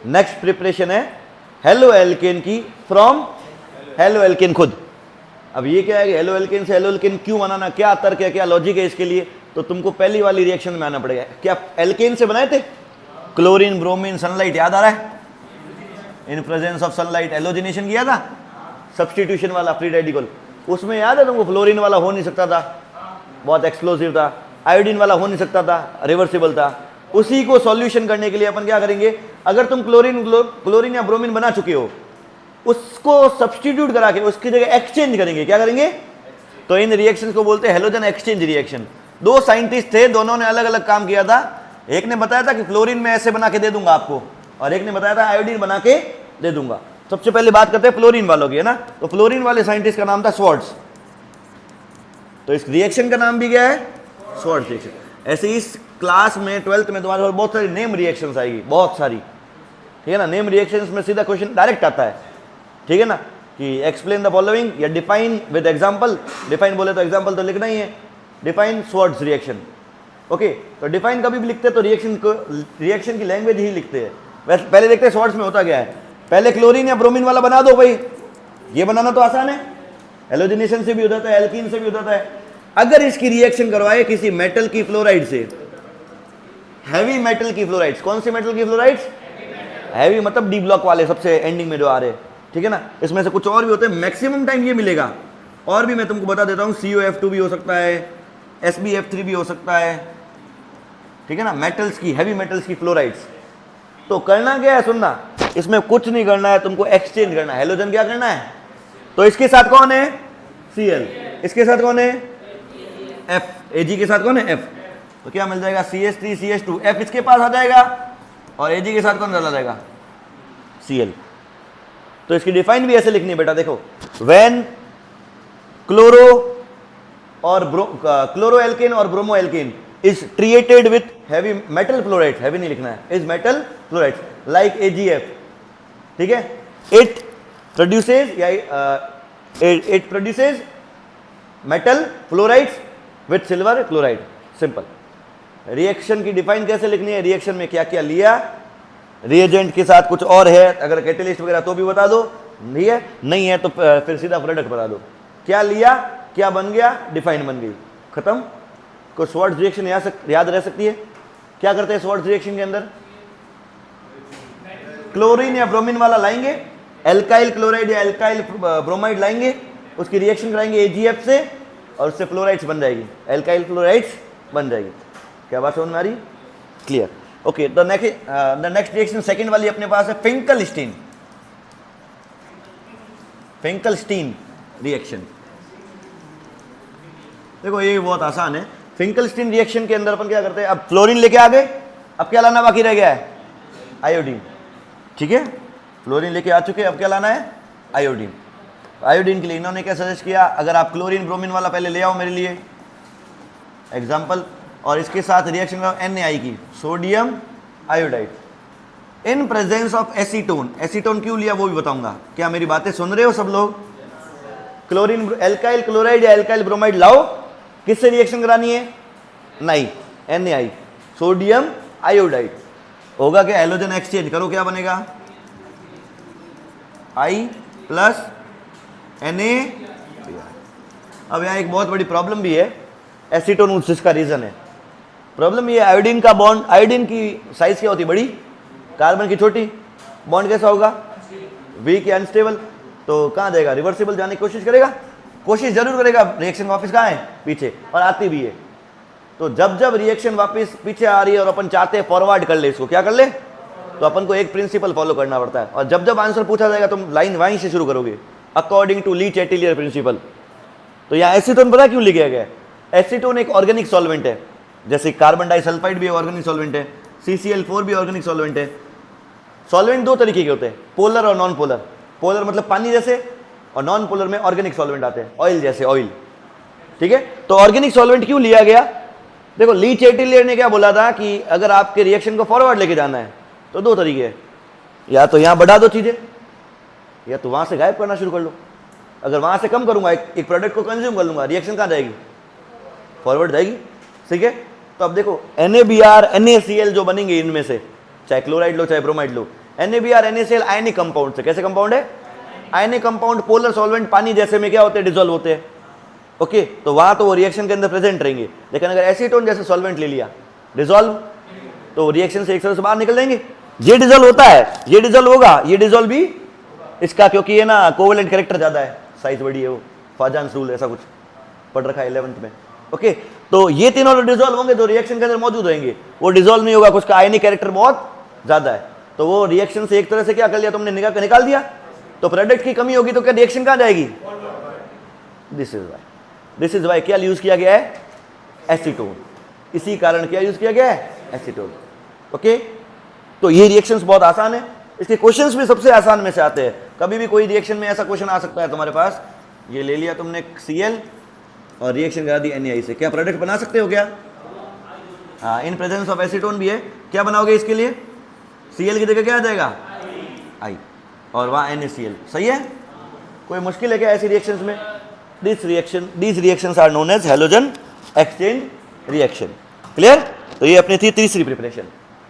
Next preparation है halo alkane की from halo alkane खुद। अब ये क्या है कि हेलो एल्केन से हेलो एल्केन क्यों बनाना, क्या तर्क है, क्या लॉजिक है इसके लिए, तो तुमको पहली वाली रिएक्शन में आना पड़ेगा। क्या एल्केन से बनाए थे? क्लोरीन, ब्रोमीन, सनलाइट, याद आ रहा है? इन प्रेजेंस ऑफ सनलाइट एलोजिनेशन किया था, सब्सटीट्यूशन वाला फ्री रेडिकल। उसमें याद है तुमको फ्लोरीन वाला हो नहीं सकता था, बहुत एक्सप्लोसिव था। आयोडीन वाला हो नहीं सकता था, रिवर्सिबल था। उसी को सॉल्यूशन करने के लिए अपन क्या करेंगे, अगर तुम क्लोरीन या ब्रोमीन बना चुके हो, उसको सब्सटीट्यूट करा के उसकी जगह एक्सचेंज करेंगे। क्या करेंगे? तो इन रिएक्शंस को बोलते हैं हेलोजन एक्सचेंज रिएक्शन। दो साइंटिस्ट थे, दोनों ने अलग अलग काम किया था। एक ने बताया था कि क्लोरीन में ऐसे बना के दे दूंगा आपको, और एक ने बताया था आयोडीन बना के दे दूंगा। सबसे पहले बात करते हैं फ्लोरीन वालों की, है ना। तो फ्लोरीन वाले साइंटिस्ट का नाम था स्वार्ट्ज। तो इस रिएक्शन का नाम भी क्या है? Swarts reaction. ऐसे इस क्लास में 12th में तुम्हारे बहुत सारी नेम रिएक्शंस आएगी, बहुत सारी, ठीक है ना। नेम रिएक्शंस में सीधा क्वेश्चन डायरेक्ट आता है, ठीक है ना, कि एक्सप्लेन द फॉलोइंग या डिफाइन विद एग्जांपल। डिफाइन बोले तो एग्जांपल तो लिखना ही है। Define Swarts reaction, okay. तो डिफाइन कभी भी लिखते हैं तो रिएक्शन की लैंग्वेज ही लिखते हैं। वैसे पहले देखते हैं स्वार्ट्ज में होता क्या है। पहले क्लोरीन या ब्रोमीन वाला बना दो भाई, ये बनाना तो आसान है, हेलोजिनेशन से भी हो जाता है, एल्कीन से भी हो जाता है। अगर इसकी रिएक्शन करवाए किसी मेटल की फ्लोराइड से, हैवी मेटल की फ्लोराइड्स, कौन सी मेटल की फ्लोराइड्स? हैवी मतलब डी ब्लॉक वाले, सबसे एंडिंग में जो आ रहे, ठीक है ना। इसमें से कुछ और भी होते हैं, मैक्सिमम टाइम ये मिलेगा। और भी मैं तुमको बता देता हूं, COF2 भी हो सकता है, SbF3 भी हो सकता है, ठीक है ना। मेटल्स की, हैवी मेटल्स की फ्लोराइड्स। तो करना क्या है, सुनना, इसमें कुछ नहीं करना है, तुमको एक्सचेंज करना है। हेलोजन क्या करना है? तो इसके साथ कौन है? Cl। इसके साथ कौन है? F। Ag के साथ कौन है? F। तो क्या मिल जाएगा? CH3CH2। F इसके पास आ जाएगा, और Ag के साथ कौन चला जाएगा? Cl। तो इसकी डिफाइन भी ऐसे लिखनी है बेटा, देखो, व्हेन क्लोरो और क्लोरो एल्केन और bromo alkane is treated with heavy metal fluorides, heavy नहीं लिखना है, is metal fluorides like AgF, ठीक है। It produces metal fluorides with silver chloride. Simple. Reaction की डिफाइन कैसे लिखनी है, रिएक्शन में क्या क्या लिया, रिएजेंट के साथ कुछ और है, अगर कैटेलिस्ट वगैरह तो भी बता दो, नहीं है तो फिर सीधा प्रोडक्ट बता दो। क्या लिया, क्या बन गया, डिफाइन बन गई, खत्म। को स्वार्ट्ज रिएक्शन याद रह सकती है? क्या करते हैं स्वार्ट्ज रिएक्शन के अंदर? क्लोरीन या ब्रोमीन वाला लाएंगे, एल्काइल क्लोराइड या एल्काइल ब्रोमाइड लाएंगे, उसकी रिएक्शन कराएंगे AgF से, और उससे फ्लोराइड्स बन जाएगी, एल्काइल फ्लोराइड्स बन जाएगी। क्या बात समझ में आ रही? Clear, okay. The next reaction second वाली अपने पास है फिंकलस्टीन। फिंकलस्टीन रिएक्शन, देखो ये बहुत आसान है। फिंकलस्टीन रिएक्शन के अंदर अपन क्या करते हैं, अब फ्लोरीन लेके आ गए, अब क्या लाना बाकी रह गया है? आयोडीन, ठीक है। फ्लोरीन लेके आ चुके, अब क्या लाना है? आयोडीन। आयोडीन के लिए इन्होंने क्या सजेस्ट किया, अगर आप क्लोरीन ब्रोमीन वाला पहले ले आओ मेरे लिए एग्जाम्पल, और इसके साथ रिएक्शन करो Na की, sodium iodide, in presence of acetone. Acetone क्यों लिया वो भी बताऊंगा। क्या मेरी बातें सुन रहे हो सब लोग? क्लोरीन एल्काइल क्लोराइड या एल्काइल ब्रोमाइड लाओ, किससे रिएक्शन करानी है? नहीं, Na, सोडियम आयोडाइड। होगा क्या? हेलोजन एक्सचेंज करो, क्या बनेगा? I plus Na। अब यहाँ एक बहुत बड़ी प्रॉब्लम भी है, एसीटोन जिसका रीजन है। प्रॉब्लम ये, आयोडीन का बॉन्ड, आयोडीन की साइज क्या होती है? बड़ी, कार्बन की छोटी, बॉन्ड कैसा होगा? वीक या अनस्टेबल। तो कहाँ जाएगा? रिवर्सिबल जाने की कोशिश करेगा, कोशिश जरूर करेगा, रिएक्शन वापस कहाँ है? पीछे, और आती भी है। तो जब जब रिएक्शन वापस पीछे आ रही है और अपन चाहते हैं फॉरवर्ड कर ले इसको, क्या कर ले? तो अपन को एक प्रिंसिपल फॉलो करना पड़ता है, और जब जब आंसर पूछा जाएगा तुम लाइन वहीं से शुरू करोगे, अकॉर्डिंग टू ली चैटिलियर प्रिंसिपल। तो यहाँ एसीटोन पता क्यों लिखा गया है? एसीटोन एक ऑर्गेनिक सॉल्वेंट है, जैसे कार्बन डाइसल्फाइड भी ऑर्गेनिक सॉल्वेंट है, CCl4 भी ऑर्गेनिक सॉल्वेंट है। सॉल्वेंट दो तरीके के होते हैं, पोलर और नॉन पोलर। पोलर मतलब पानी जैसे, और नॉन पोलर में ऑर्गेनिक सॉल्वेंट आते हैं, ऑयल जैसे, ऑयल, ठीक है। तो ऑर्गेनिक सॉल्वेंट क्यों लिया गया? देखो, ली चैटिलियर ने क्या बोला था कि अगर आपके रिएक्शन को फॉरवर्ड लेके जाना है तो दो तरीके हैं, या तो यहां बढ़ा दो चीजें, या तो वहां से गायब करना शुरू कर लो। अगर वहां से कम करूंगा, एक प्रोडक्ट को कंज्यूम कर लूंगा, रिएक्शन कहां जाएगी? फॉरवर्ड जाएगी, ठीक है। तो अब देखो NaBr NaCl जो बनेंगे इनमें से, चाहे क्लोराइड लो चाहे ब्रोमाइड लो, NaBr NaCl आयनिक कंपाउंड से। कैसे कंपाउंड है? आयनिक कंपाउंड पोलर सॉल्वेंट पानी जैसे में क्या होते हैं? डिसॉल्व होते हैं। ओके, तो वहां तो वो रिएक्शन के अंदर प्रेजेंट रहेंगे, लेकिन अगर एसीटोन जैसे सॉल्वेंट ले लिया डिसॉल्व, तो रिएक्शन से एक तरह से बाहर निकल जाएंगे। ये डिसॉल्व होता है, ये डिसॉल्व होगा, ये डिसॉल्व भी इसका, क्योंकि ये ना कोवेलेंट कैरेक्टर ज्यादा है, साइज बड़ी है, वो फाजान्स रूल ऐसा कुछ पढ़ रखा है 11th में। ओके, तो ये तीनों डिसॉल्व होंगे तो रिएक्शन के अंदर मौजूद रहेंगे, वो डिसॉल्व नहीं होगा, उसका आयनिक कैरेक्टर बहुत ज्यादा है, तो वो रिएक्शन से एक तरह से क्या कर लिया तुमने? निकाल दिया। तो प्रोडक्ट की कमी होगी तो क्या रिएक्शन कहां जाएगी? दिस इज वाई क्या यूज किया गया है? एसीटोन। इसी कारण क्या यूज किया गया है? एसीटोन। ओके, तो ये रिएक्शंस बहुत आसान है, इसके क्वेश्चंस भी सबसे आसान में से आते हैं। कभी भी कोई रिएक्शन में ऐसा क्वेश्चन आ सकता है तुम्हारे पास, ये ले लिया तुमने Cl और रिएक्शन करा दी Na से, क्या प्रोडक्ट बना सकते हो क्या? हाँ, इन प्रेजेंस ऑफ एसीटोन भी है, क्या बनाओगे इसके लिए? Cl की जगह क्या आ जाएगा? I, और वहाँ NaCl। सही है? कोई मुश्किल है क्या ऐसी रिएक्शंस में? these reactions are known as halogen exchange reaction। Clear? तो ये अपनी थी तीसरी प्रिपरेशन।